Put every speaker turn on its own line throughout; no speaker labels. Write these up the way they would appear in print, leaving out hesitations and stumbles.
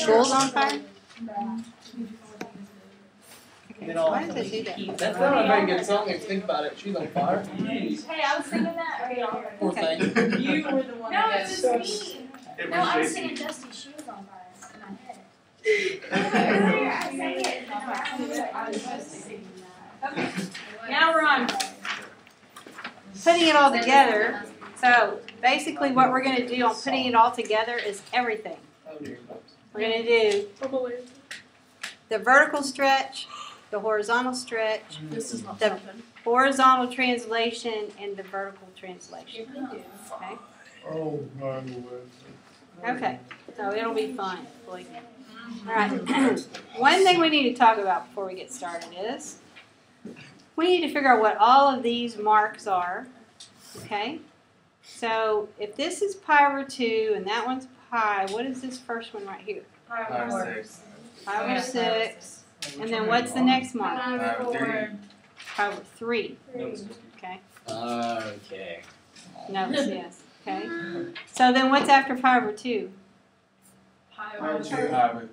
school's on fire?
You know,
Why does it do that?
that's not a very good song if you think about it. She's on fire.
Hey, I was singing that. Or y'all heard
Poor
Okay.
thing.
You were the one
No,
that
it's
got
just me.
It
No, I was
was
singing
JC.
Dusty Shoes on fire in my head. I sang it. Okay.
Now we're on putting it all together. So basically what we're going to do on putting it all together is everything.
Oh dear.
We're going to do the vertical stretch, the horizontal stretch,
This is not
The-
something.
horizontal translation, and the vertical translation. Okay?
Oh, my Lord.
Okay. So it'll be fun. Believe me. All right. One thing we need to talk about before we get started is we need to figure out what all of these marks are. Okay? So if this is pi over 2 and that one's pi, what is this first one right here?
Pi over 6.
Pi over 6. And then what's the next mark?
Pi over 3.
Pi over 3. Okay?
Okay.
No, yes. Okay? So then what's after pi over 2?
Pi
Pi over
over
2.
2.
Pi over 3.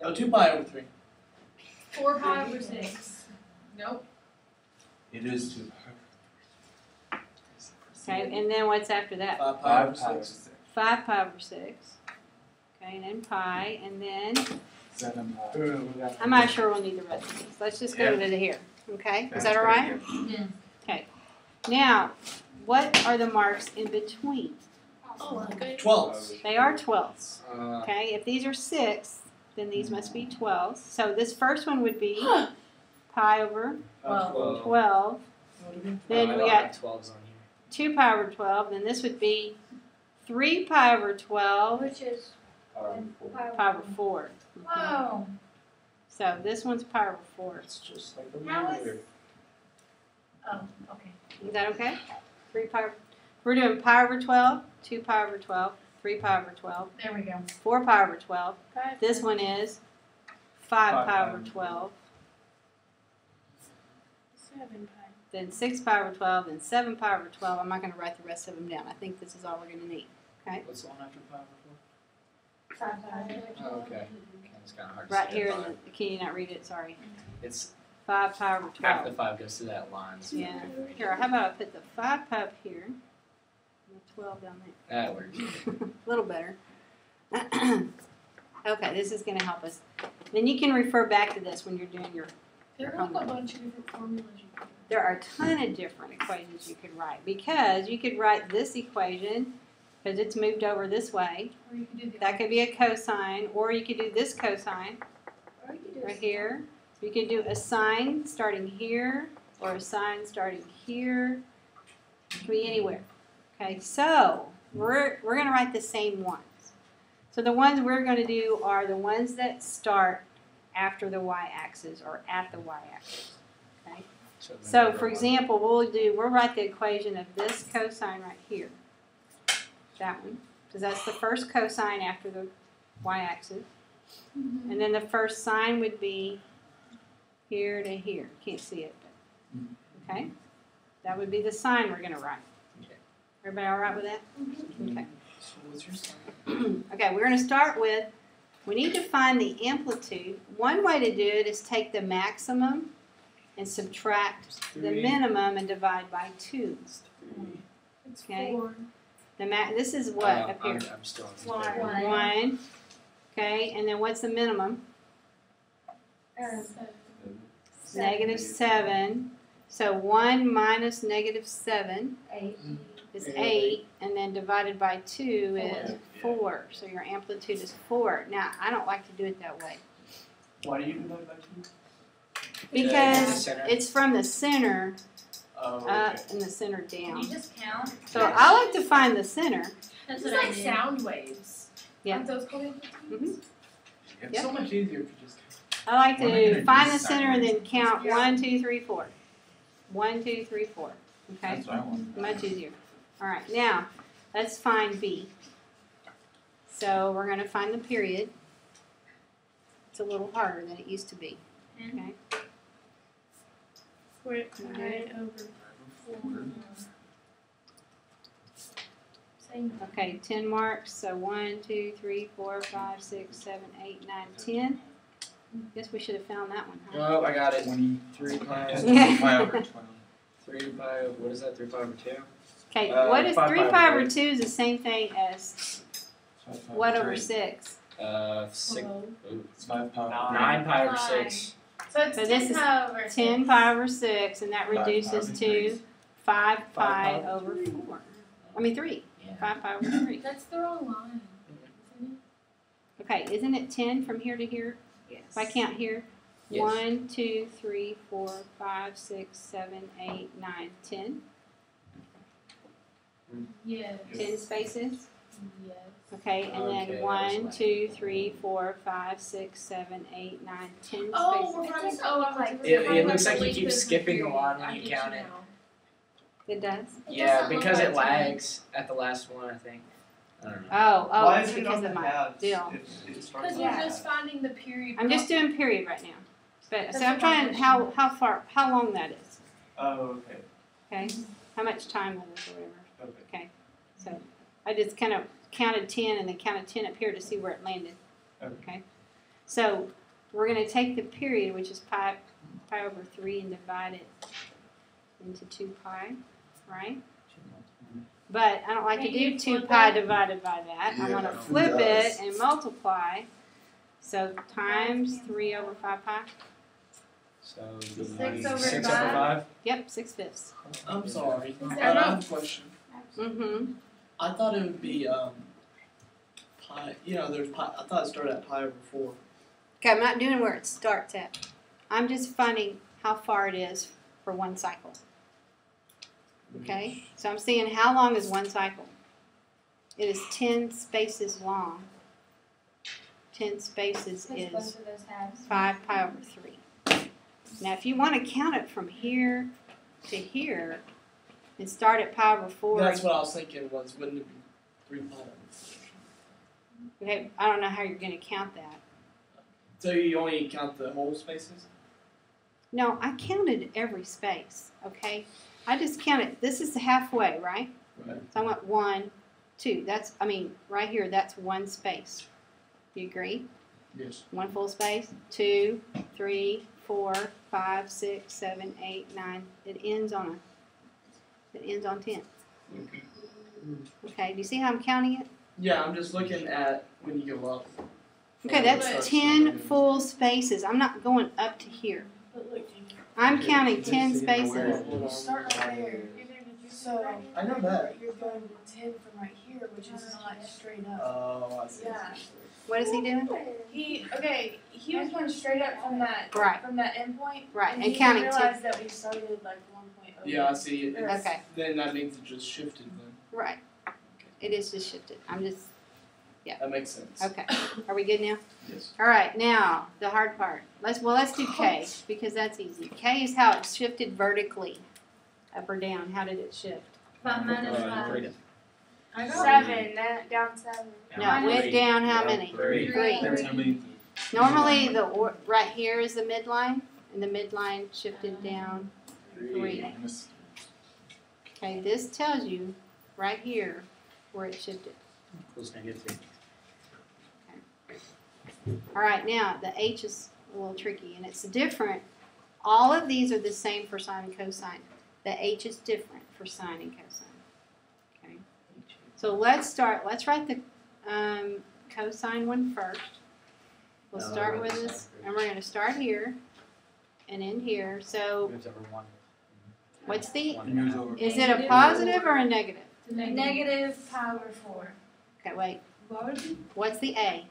No, 2 pi over 3.
4 pi over 6. Nope.
It is 2 pi
Okay? And then what's after that?
5 pi over 6.
5 pi over 6. Okay, and then pi, and then
7 pi.
I'm not sure we'll need the rest of these. Let's just go to here. Okay? Is that all right?
Yeah.
Okay. Now, what are the marks in between?
Oh, okay.
12s.
They are 12s.
Uh,
Okay? If these are 6, then these must be 12s. So this first one would be pi over 12. Then we got
12s on
2 pi over 12. Then this would be 3 pi over 12
Which is
pi over 4.
Whoa.
So this one's pi over 4.
It's just like a
How is-
ruler.
Oh, okay.
Is that okay? 3 pi. We're doing pi over 12, 2 pi over 12, 3 pi over 12,
There we go.
4 pi over 12. This one is 5 pi over 12.
7 pi.
Then 6 pi over 12, then 7 pi over 12. I'm not going to write the rest of them down. I think this is all we're going to need. Okay?
What's the one after pi over
5 pi.
4? Oh, okay. It's kind of hard to
Right
see
here,
that
in
five.
can you not read it? Sorry.
It's
5 pi over
half the
12.
5 goes to that line. So
Yeah. Here, how about I put the 5 pi up here and the 12 down there?
That works.
A little better. Okay, this is going to help us. Then you can refer back to this when you're doing your.
There are like a bunch of different formulas you can do.
There are a ton of different equations you could write because you could write this equation because it's moved over this way.
Or you can do the
That could be a cosine, or you could do this cosine
Or you could do
right here. You could do a sine starting here, or a sine starting here. It could be anywhere. Okay, so we're going to write the same ones. So the ones we're going to do are the ones that start after the y-axis or at the y-axis. Okay. So for example, we'll write the equation of this cosine right here. That one, because that's the first cosine after the y-axis. And then the first sine would be here to here. Can't see it, but okay. That would be the sine we're going to write. Everybody all right with that? Okay.
So what's your sign?
Okay, we're going to start with, we need to find the amplitude. One way to do it is take the maximum and subtract the minimum and divide by 2.
It's
Okay.
4.
This is what up here?
I'm still on this
One.
page.
1. Okay, and then what's the minimum? Negative 7. So 1 minus negative 7
8.
is 8, and then divided by 2 is 4. So your amplitude is 4. Now, I don't like to do it that way
Why do you divide by 2?
because
Center.
it's from the center
Oh,
up
okay.
and the center
Can you
down.
just count?
So I like to find the center.
That's
It's
what
like
I did.
sound waves.
Yeah.
Aren't those called amplitudes?
It's
Yep.
so much easier if you just.
I like
Why am I gonna
to
do
find the
sideways?
center and then count
Yeah.
1, 2, 3, 4. 1, 2, 3, 4. Okay?
That's what I want.
Much easier. All right, now let's find B. So we're going to find the period. It's a little harder than it used to be. Okay?
Square pi over 4.
Okay, 10 marks, so 1, 2, 3, 4, 5, 6, 7, 8, 9, 10. Guess we should have found that one, huh?
Oh, I got it.
20.
3 pi.
Yeah.
Pi over 20.
3 pi. What is that? 3 pi over 2.
Okay,
Uh,
what is
5
3
pi
pi
over
over 2 is the same thing as what over 6?
6.
It's 5 pi.
9 pi over
Nine.
6.
So it's
So this
10
is
pi over
10
6.
pi over 6, and that
5 pi
reduces
over
to
3.
5 pi
pi
over 4. I mean 3.
Yeah.
5 pi over 3.
That's the wrong line. Isn't
Okay, isn't it 10 from here to here?
Yes.
If I count here,
Yes.
1, 2, 3, 4, 5, 6, 7, 8, 9, 10.
it? Yes.
10 spaces.
Yes.
Okay, and
Okay,
then
I
1,
was
2, 3, 4, 5, 6, 7, 8, 9, 10
Oh,
spaces.
we're
It
running.
doesn't
Oh,
look like
like
It looks like you keep skipping a line when you count it.
It does?
Yeah,
doesn't look
because
like
it
10.
lags at the last one, I think. I don't know.
Oh,
Why
it's
is it
because
on
of
the
my
halves
deal.
if it starts
Because
on
we're
the
just
halves?
finding the period.
I'm just doing period right now. But
That's
so I'm
what
trying
my
how long that is.
Oh, okay.
Okay, how much time that is or whatever.
Okay.
So I just kind of counted 10 and then counted 10 up here to see where it landed.
Okay.
So we're going to take the period, which is pi over 3, and divide it into 2 pi, right? But I don't like to
Can
do
you
2
flip
pi
it?
divided by that. I
Yeah,
want to
who
flip it
does?
and multiply. So times 3 over 5 pi.
So
6 over
6
5.
over 5.
Yep, 6/5.
I'm sorry.
Is
I
that
have a question.
Mm-hmm.
I thought it would be pi. You know, there's pi. I thought it started at pi over 4.
Okay, I'm not doing where it starts at. I'm just finding how far it is for one cycle. Okay, so I'm seeing how long is one cycle. It is 10 spaces long. 10 spaces
Because
is
both of those halves.
5 pi over 3. Now, if you want to count it from here to here and start at pi over 4,
That's what I was thinking. Wouldn't it be 3 pi over 4?
okay, I don't know how you're going to count that.
So you only count the whole spaces?
No, I counted every space, okay? I just counted, this is halfway, right?
Right.
So I went 1, 2, right here, that's one space. Do you agree?
Yes.
One full space, 2, 3, 4, 5, 6, 7, 8, 9. It ends on 10. Okay, do you see how I'm counting it?
Yeah, I'm just looking at when you go up.
Okay, that's 10 full spaces. I'm not going up to here.
But look,
I'm counting 10
You
spaces.
start right there.
So
I know that.
you're going to 10 from right here, which is not straight up.
Oh, I see.
Yeah.
What is he doing?
He was going straight up from that
Right.
endpoint.
Right,
And
and
he
counting
didn't realize that we started like 1.0.
Yeah, I see.
Okay,
Then that means it just shifted. Then
right. It is just shifted.
that makes sense.
Okay. Are we good now?
Yes.
All right, now the hard part. Let's do K because that's easy. K is how it shifted vertically, up or down. How did it shift?
5 minus 5.
3.
I got
7. Down 7.
No, it went down how many?
Three.
That's how many.
Normally, right here is the midline, and the midline shifted down 3.
Minus-
Okay, this tells you right here where it shifted.
Equals -3.
All right, now the H is a little tricky, and it's different. All of these are the same for sine and cosine. The H is different for sine and cosine. Okay, so let's write the cosine one first. We'll
No,
start
we'll
with
do
this,
sine
and we're going to start here and end here. So
Moves over 1.
what's the?
It moves over.
Is it a positive or a negative?
Negative pi over 4.
Okay, wait.
What would be
What's the A?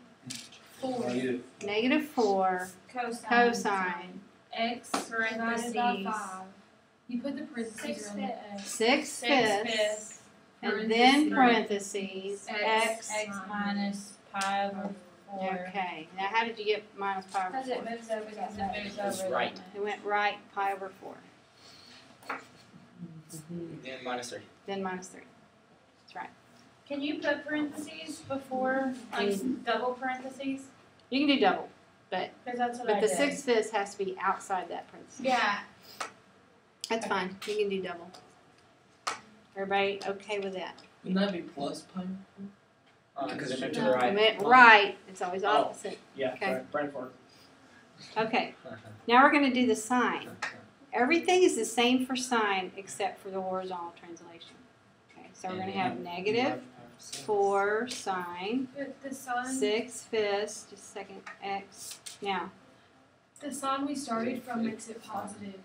4?
Negative.
Negative 4
Cosine.
cosine
X divided by
Parentheses.
5. You put the parentheses around the X.
6/5, and then parentheses x.
X minus pi over 4.
Okay, now how did you get minus pi over
Because it
4?
moves over
Because
that
it
way.
moves
It's
over
right.
It went right, pi over 4,
Then -3.
then minus 3. That's right.
Can you put parentheses before, double parentheses?
You can do double,
Because that's what
but
I
the
did.
6/5 has to be outside that parenthesis.
Yeah.
That's fine, you can do double. Everybody okay with that?
Wouldn't that be plus pi?
Because it moved to the
I
right.
meant right, it's always opposite.
Yeah,
Okay.
brain fart.
Okay, now we're gonna do the sign. Everything is the same for sine except for the horizontal translation. Okay, so we're gonna have negative 4 sine,
The sun,
6/5, just a second, x. Now,
the sun we started from makes it positive.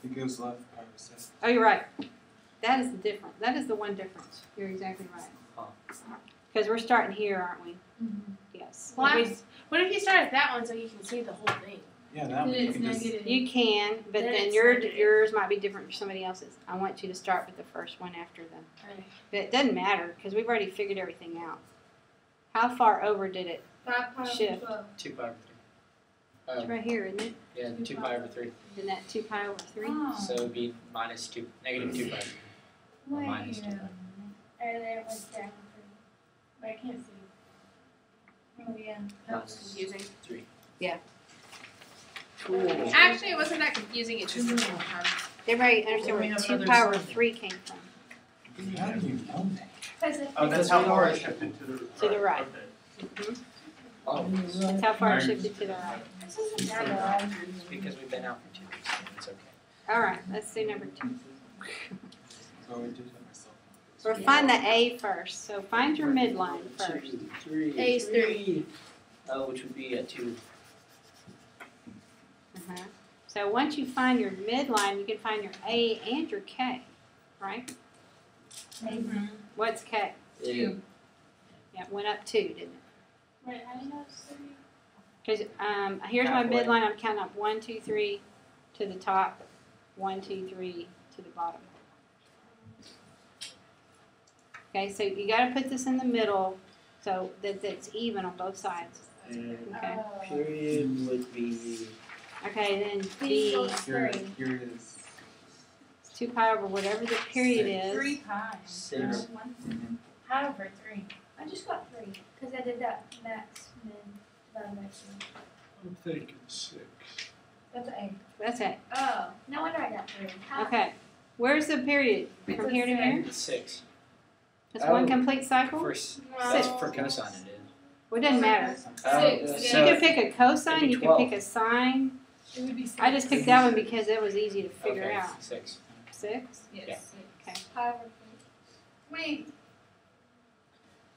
It goes left pi over 6.
oh, you're right. That is the difference. That is the one difference. You're exactly right. Because we're starting here, aren't we? Yes.
Well,
We-
what if you start at that one so you can see the whole thing?
Yeah, that
Then
one you
it's
can just.
negative.
You can, but
Then
then
it's
your
negative.
yours might be different from somebody else's. I want you to start with the first one after them.
Okay.
But it doesn't matter because we've already figured everything out. How far over did it?
5 pi over
Shift.
12.
2 pi over 3.
It's right here, isn't it?
Yeah, 2 pi over 3.
Isn't that 2 pi over 3?
Oh.
So it'd be minus 2, negative 2 pi. Or minus 2.
Or there it was down.
But I can't see.
Oh, yeah.
That was confusing.
3.
Cool.
Actually, it wasn't that confusing. It just took more time.
Everybody understand
Well, we
where
have
2
another
pi over
sign.
3 came from?
How do you know that?
Oh,
that's how far it shifted
to the
To the right.
Okay.
Oh,
That's how far it shifted to the right.
This isn't that bad.
it's because we've been out for 2 weeks, so it's okay.
All right, let's do number 2.
So I did that myself.
We'll find the A first. So find your midline first.
2, 3.
A is 3.
Oh, which would be a 2.
Uh-huh. So once you find your midline, you can find your A and your K, right? What's K?
2.
Yeah, it went up 2, didn't it?
Wait, how do you know it's 3?
Because here's my
Halfway.
midline. I'm counting up 1, 2, 3 to the top, 1, 2, 3 to the bottom. Okay, so you got to put this in the middle so that it's even on both sides.
And
Okay.
period would be
Okay, then
B
B,
equals
Here,
3.
here it is.
it's 2 pi over whatever the period is.
3 pi.
6.
Pi over 3.
I just got 3 because I did that max min divided by 2.
I'm thinking 6.
That's an A.
That's it.
Oh, no wonder I got 3.
Okay. Where's the period? From here to here?
It's 6.
That's one
Oh.
complete cycle?
For, for cosine it is.
Well, it doesn't matter.
Six.
So
You can pick a cosine,
it'd be
you can
12.
pick a sine.
It would be 6.
I just picked that one because it was easy to figure
okay,
out.
6.
6?
Yes.
Okay.
Pi over 3.
Wait.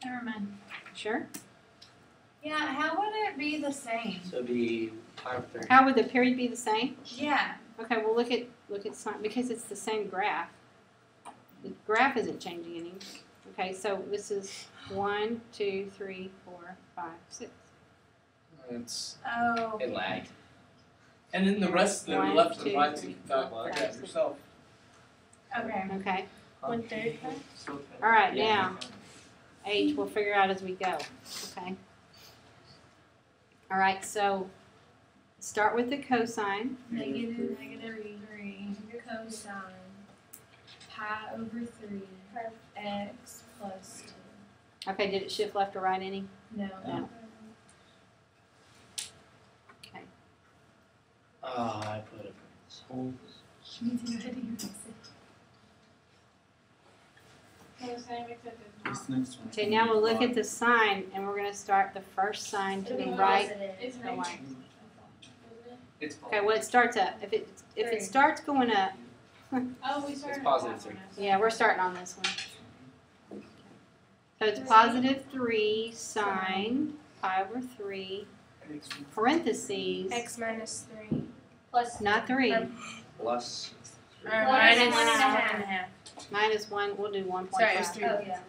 Never mind.
Sure.
Yeah, how would it be the same?
So it'd be pi over 3.
How would the period be the same?
Yeah.
Okay, well look at sine because it's the same graph. The graph isn't changing any. Okay, so this is 1, 2, 3, 4, 5, 6.
It's,
Oh.
it lagged.
And then the rest, the
1,
left and
2,
right,
3,
you
4,
got like
5,
that
6.
yourself.
Okay.
Okay.
1/3 pi?
All right,
Yeah.
now H we'll figure out as we go. Okay. All right, so start with the cosine.
Negative 3 cosine pi over 3 x plus 2.
Okay, did it shift left or right any?
No.
No. Okay.
Oh, I put it.
Oh,
Me too. I didn't even say.
this next one.
Okay, now we'll look at the sign, and we're gonna start the first sign to the right.
It's
The right.
It's
Okay, well it starts up. If it starts going up,
Oh, we started.
It's positive 3.
yeah, we're starting on this one. So it's positive 3 sine pi over 3 parentheses,
X minus 3.
Plus
not 3,
Plus.
Or
Minus
minus
1.5.
minus 1. We'll do 1.5.
Sorry, it was 3.
Oh, yeah.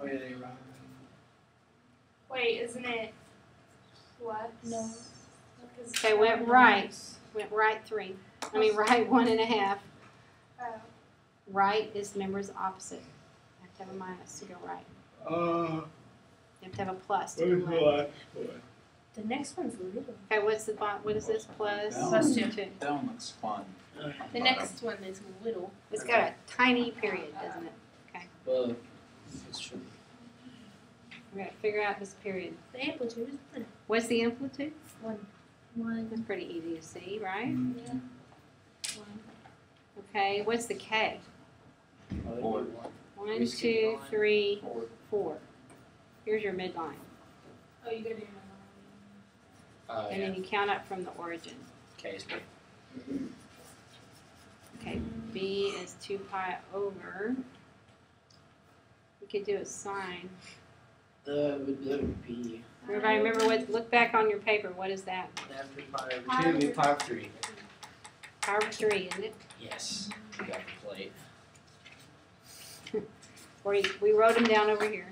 Oh, yeah, you're right.
Wait, isn't it what? No.
Okay, went right 3. I mean right 1.5.
Oh.
Right is members opposite. You have to have a minus to go right. You have to have a plus to go left.
The next one's little.
Okay, what is this? Plus
Plus 2.
2.
That one looks fun.
The next one is little.
It's got a tiny period, doesn't it?
Well, it's true.
We're gonna figure out this period.
The amplitude is 1.
What's the amplitude?
1.
That's pretty easy to see, right?
Yeah.
Okay, what's the K?
Oh, it'd be
Four.
1.
1,
We skip
2,
line.
3,
Four.
4. Here's your midline.
Oh, you gotta do
Oh,
And
yeah.
then you count up from the origin.
Okay, so
Okay, B is 2 pi over. We could do a sine.
that would be
Everybody remember what, look back on your paper, what is that?
after pi over 2, pi over 3.
Power of 3, isn't it?
Yes, we got the plate.
We wrote them down over here.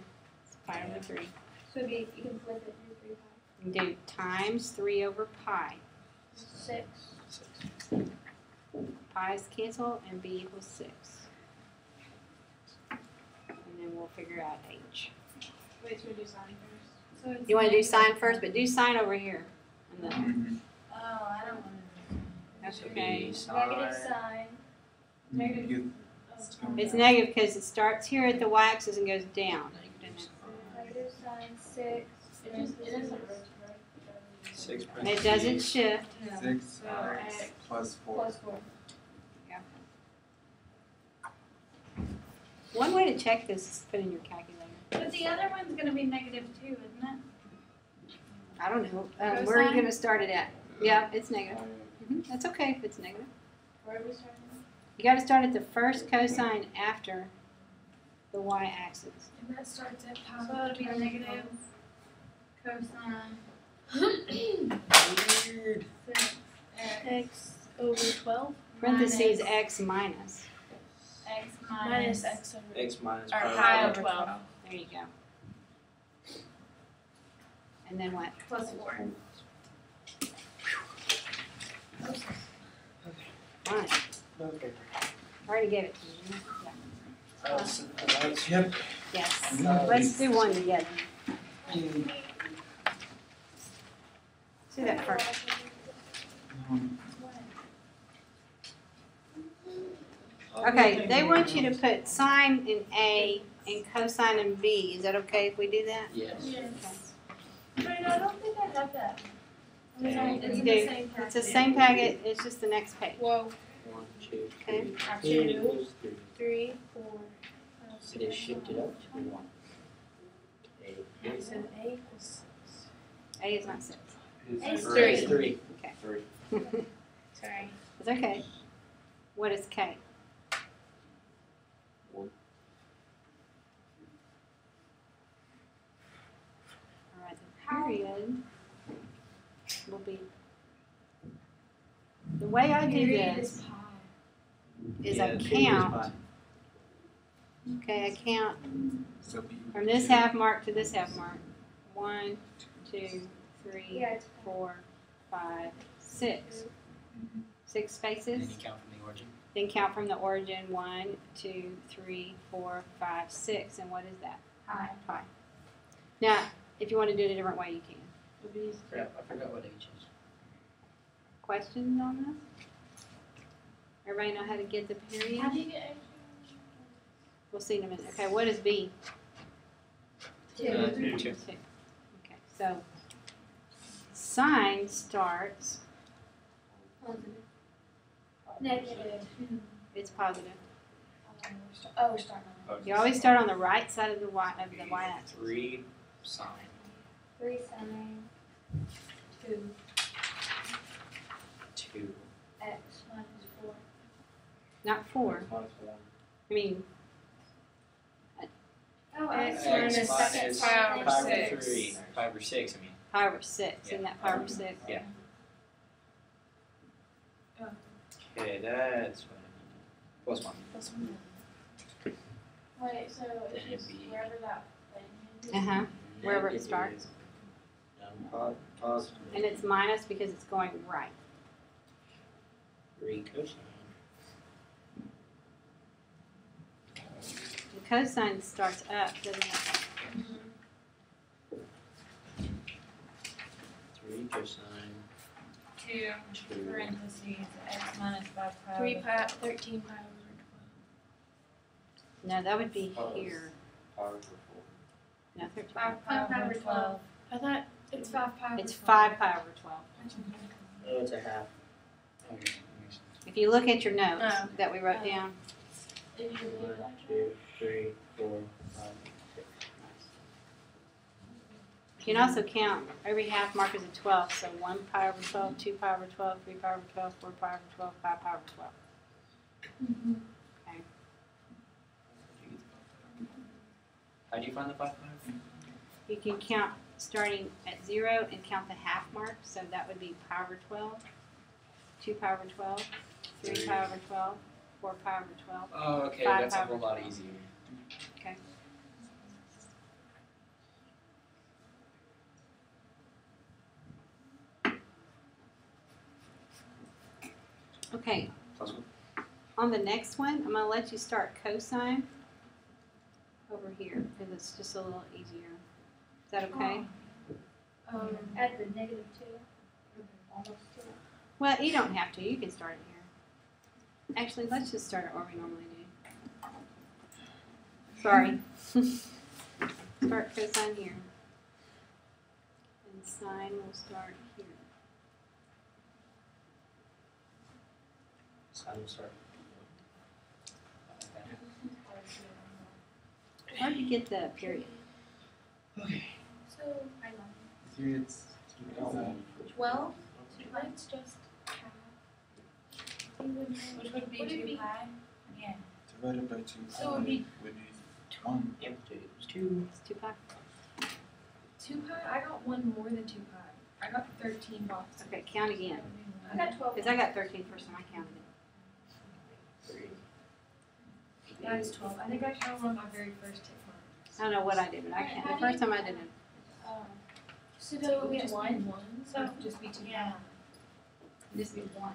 It's pi over 3.
So you can flip it to 3 pi.
You do times 3 over pi.
6.
6.
Pi's cancel and B equals 6. And then we'll figure out H.
Wait, so we do sine first.
So it's
You want to do
negative-
sine first, but do sine over here. And then,
Mhm.
Oh, I don't want to.
that's
So
okay.
be
Negative
sine.
sine.
You-
It's negative because it starts here at the y-axis and goes down.
Negative sine 6. It doesn't rotate.
6
And it doesn't shift.
6
So x
plus 4.
plus 4.
One way to check this is put in your calculator.
But the other one's going to be negative 2, isn't it?
I don't know. Where are you
Cosine?
going to start it at? Yeah, it's negative. That's okay if it's negative.
Where are we starting?
You got to start at the first cosine after the y-axis.
And that starts at pi.
So it'll be negative cosine
Weird.
6
X over 12
Parentheses
minus
x minus.
x
minus X over
X minus
or
pi
pi
over
over 12.
There you go. And then what?
plus 4.
Fine.
Okay.
I already gave it to you. Yeah.
Yep.
Yes. Let's do one together. Do that first. Okay, they want you to put sine in A and cosine in B. Is that okay if we do that?
Yes.
Yes. But I don't think I have that.
Okay.
It's
You
in
do.
the same packet.
It's the same packet, it's just the next page.
Whoa.
1, 2,
Okay.
3.
2,
equals 3.
3, 4, 5,
So they shifted up to 1.
So A equals
A is not 6.
It's
three.
It's 3.
Okay.
3.
sorry.
It's okay. What is K?
1.
All right, the period will be, the way I do
Period
this
is pi.
is
Yeah,
I
the period is
count,
pi.
okay, I count
So B
from this half mark to this half mark. 1, 2, 3,
Yeah, it's
4, 5, 6. 6
And
spaces.
then you count from the origin.
Then count from the origin. 1, 2, 3, 4, 5, 6. And what is that?
pi.
Pi. Now, if you want to do it a different way, you can.
Crap, I forgot what H is.
Questions on this? Everybody know how to get the period?
How do you get
We'll see in a minute. Okay, what is B?
2?
2.
Okay, so sine starts,
Positive. Negative.
it's positive.
Oh, we're starting on
You always start on the right side of the y-axis.
3 sine.
3 sine 2
2.
x minus 4.
Not 4.
Minus 1.
I mean,
Oh,
X
X
minus
minus
pi over
5
6.
over 3. 5 over 6, I mean.
pi over 6. Isn't that pi over 6?
Yeah. Okay, that's what I need. Plus 1.
Plus 1.
Wait, so
Then
it's
it'd
just
be-
wherever that thing is.
Uh-huh. Wherever it
Negative,
starts.
Positive.
And it's minus because it's going right.
3 cosine.
The cosine starts up, doesn't it?
3 cosine.
2
2.
parentheses x minus 5 pi.
3 pi, 13 pi over
No, that would be
Pause.
here.
Pi over 4.
No, 13.
5 pi over 12.
12. I thought
It's 5 pi.
It's 5 pi over 12.
Oh, it's a half. Okay.
If you look at your notes
Oh.
that we wrote down,
Did you leave
1,
that?
2, 3, 4, 5, 6.
You can also count every half mark as a 12, so 1 pi over 12, 2 pi over 12, 3 pi over 12, 4 pi over 12, 5 pi over 12. Okay.
How do you find the 5 pi?
You can count starting at 0 and count the half mark, so that would be pi over 12, 2 pi over 12, 3 pi over 12, 4 pi over 12.
Oh, okay,
5
that's a
pi
whole
over
lot
12.
easier.
Okay. Okay,
Plus 1.
on the next one, I'm gonna let you start cosine over here, because it's just a little easier. Is that okay?
At the -2, almost 2.
Well, you don't have to, you can start it here. Actually, let's just start it where we normally do. Sorry. Start cosine here. And sine will start here.
So I will start. Okay.
Hard to get the period.
Okay.
So, I love it.
Here it's
12? Mine's just half.
Which would be
Would it
2
be-
pi? Yeah.
divided by 2
So it would be-
would be 1.
Amplitude is 2.
It's 2 pi.
2 pi? I got one more than 2 pi. I got 13 boxes.
Okay, count again.
I got 12.
Because I got 13 first time I counted it.
3.
That is 12. I think I counted on my very first tick mark.
I don't know what I did, but I can't. The first time I did it.
So
So it would
we
just
have
be
one?
1, so it would just be 2 pi.
Yeah.
Just be 1.